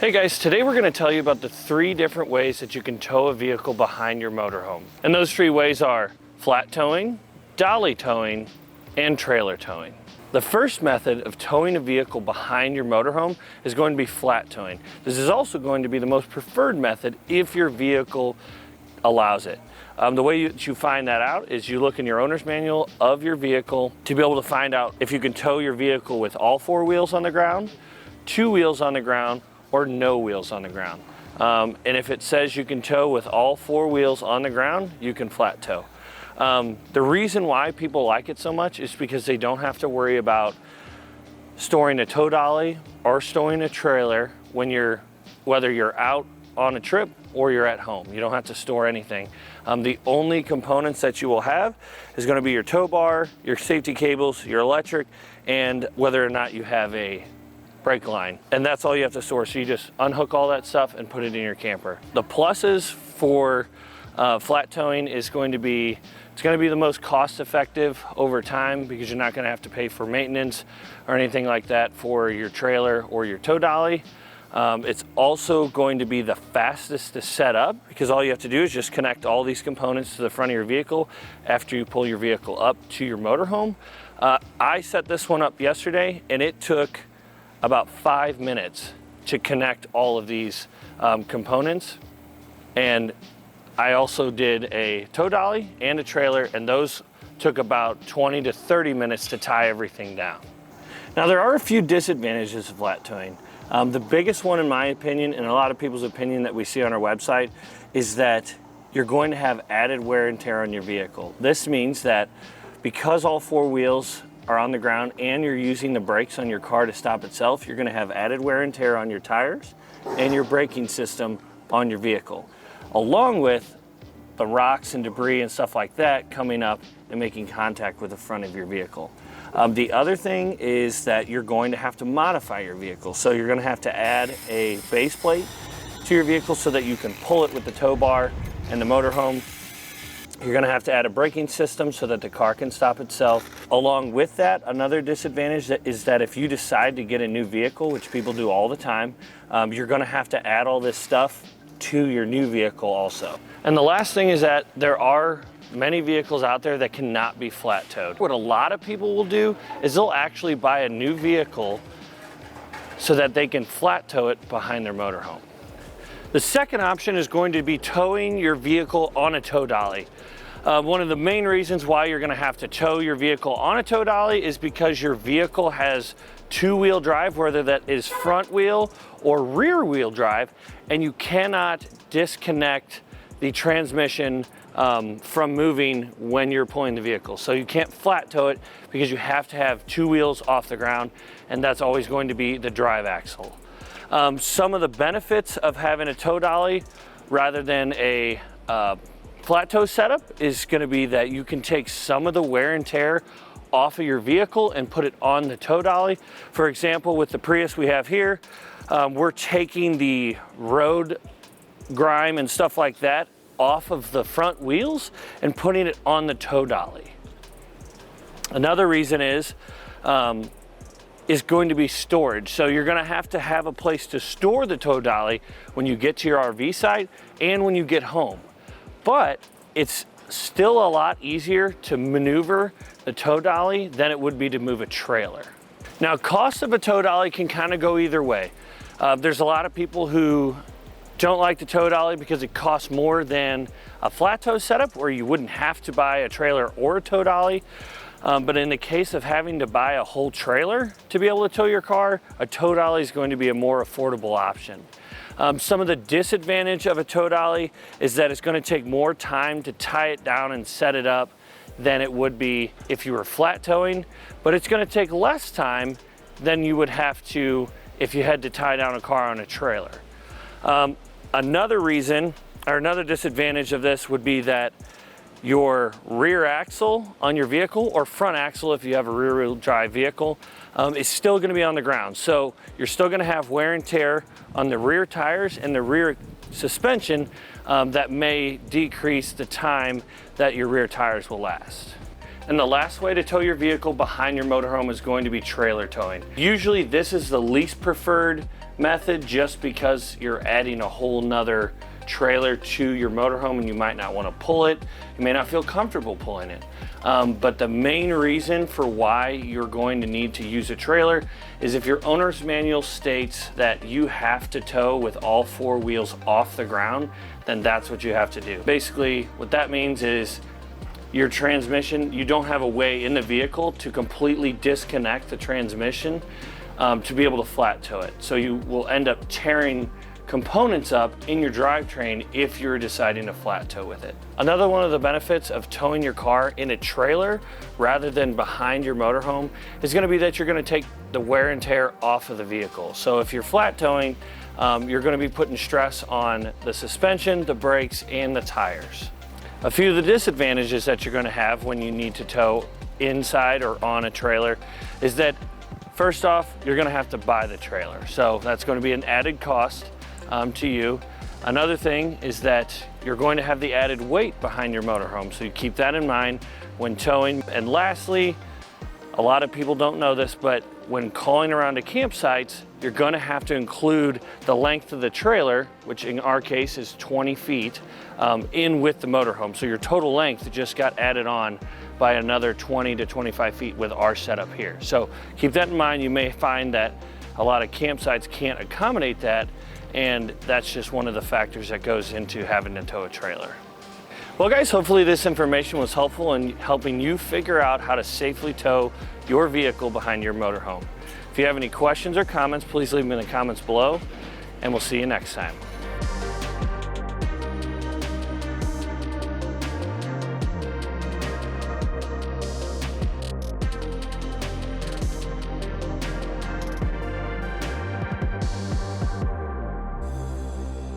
Hey guys, today we're going to tell you about the 3 different ways that you can tow a vehicle behind your motorhome. And those 3 ways are flat towing, dolly towing, and trailer towing. The first method of towing a vehicle behind your motorhome is going to be flat towing. This is also going to be the most preferred method if your vehicle allows it. The way you find that out is you look in your owner's manual of your vehicle to be able to find out if you can tow your vehicle with all 4 wheels on the ground, 2 wheels on the ground, or no wheels on the ground. And if it says you can tow with all 4 wheels on the ground, you can flat tow. The reason why people like it so much is because they don't have to worry about storing a tow dolly or storing a trailer whether you're out on a trip or you're at home. You don't have to store anything. The only components that you will have is going to be your tow bar, your safety cables, your electric, and whether or not you have a brake line. And that's all you have to store. So you just unhook all that stuff and put it in your camper. The pluses for flat towing is going to be, it's going to be the most cost effective over time because you're not going to have to pay for maintenance or anything like that for your trailer or your tow dolly. It's also going to be the fastest to set up because all you have to do is just connect all these components to the front of your vehicle after you pull your vehicle up to your motorhome. I set this one up yesterday and it took about 5 minutes to connect all of these components. And I also did a tow dolly and a trailer, and those took about 20 to 30 minutes to tie everything down. Now there are a few disadvantages of flat towing. The biggest one in my opinion, and a lot of people's opinion that we see on our website, is that you're going to have added wear and tear on your vehicle. This means that because all 4 wheels are on the ground and you're using the brakes on your car to stop itself, you're going to have added wear and tear on your tires and your braking system on your vehicle, along with the rocks and debris and stuff like that coming up and making contact with the front of your vehicle. The other thing is that you're going to have to modify your vehicle. So you're going to have to add a base plate to your vehicle so that you can pull it with the tow bar and the motorhome. You're going to have to add a braking system so that the car can stop itself. Along with that, another disadvantage is that if you decide to get a new vehicle, which people do all the time, you're going to have to add all this stuff to your new vehicle also. And the last thing is that there are many vehicles out there that cannot be flat towed. What a lot of people will do is they'll actually buy a new vehicle so that they can flat tow it behind their motorhome. The second option is going to be towing your vehicle on a tow dolly. One of the main reasons why you're going to have to tow your vehicle on a tow dolly is because your vehicle has 2-wheel drive, whether that is front wheel or rear wheel drive, and you cannot disconnect the transmission from moving when you're pulling the vehicle. So you can't flat tow it because you have to have 2 wheels off the ground, and that's always going to be the drive axle. Some of the benefits of having a tow dolly rather than a flat tow setup is going to be that you can take some of the wear and tear off of your vehicle and put it on the tow dolly. For example, with the Prius we have here, we're taking the road grime and stuff like that off of the front wheels and putting it on the tow dolly. Another reason is going to be storage. So you're going to have a place to store the tow dolly when you get to your RV site and when you get home. But it's still a lot easier to maneuver the tow dolly than it would be to move a trailer. Now, cost of a tow dolly can kind of go either way. There's a lot of people who don't like the tow dolly because it costs more than a flat tow setup where you wouldn't have to buy a trailer or a tow dolly. But in the case of having to buy a whole trailer to be able to tow your car, a tow dolly is going to be a more affordable option. Some of the disadvantage of a tow dolly is that it's going to take more time to tie it down and set it up than it would be if you were flat towing, but it's going to take less time than you would have to if you had to tie down a car on a trailer. Another reason, or another disadvantage of this would be that your rear axle on your vehicle, or front axle if you have a rear wheel drive vehicle, is still going to be on the ground. So you're still going to have wear and tear on the rear tires and the rear suspension that may decrease the time that your rear tires will last. And the last way to tow your vehicle behind your motorhome is going to be trailer towing. Usually this is the least preferred method just because you're adding a whole nother trailer to your motorhome and you might not want to pull it. You may not feel comfortable pulling it. But the main reason for why you're going to need to use a trailer is if your owner's manual states that you have to tow with all 4 wheels off the ground, then that's what you have to do. Basically, what that means is your transmission, you don't have a way in the vehicle to completely disconnect the transmission to be able to flat tow it. So you will end up tearing components up in your drivetrain if you're deciding to flat tow with it. Another one of the benefits of towing your car in a trailer rather than behind your motorhome is going to be that you're going to take the wear and tear off of the vehicle. So if you're flat towing, you're going to be putting stress on the suspension, the brakes, and the tires. A few of the disadvantages that you're going to have when you need to tow inside or on a trailer is that first off, you're going to have to buy the trailer. So that's going to be an added cost to you. Another thing is that you're going to have the added weight behind your motorhome, so you keep that in mind when towing. And lastly, a lot of people don't know this, but when calling around to campsites, you're going to have to include the length of the trailer, which in our case is 20 feet, in with the motorhome. So your total length just got added on by another 20 to 25 feet with our setup here. So keep that in mind. You may find that a lot of campsites can't accommodate that, and that's just one of the factors that goes into having to tow a trailer. Well guys, hopefully this information was helpful in helping you figure out how to safely tow your vehicle behind your motorhome. If you have any questions or comments, please leave them in the comments below, and we'll see you next time.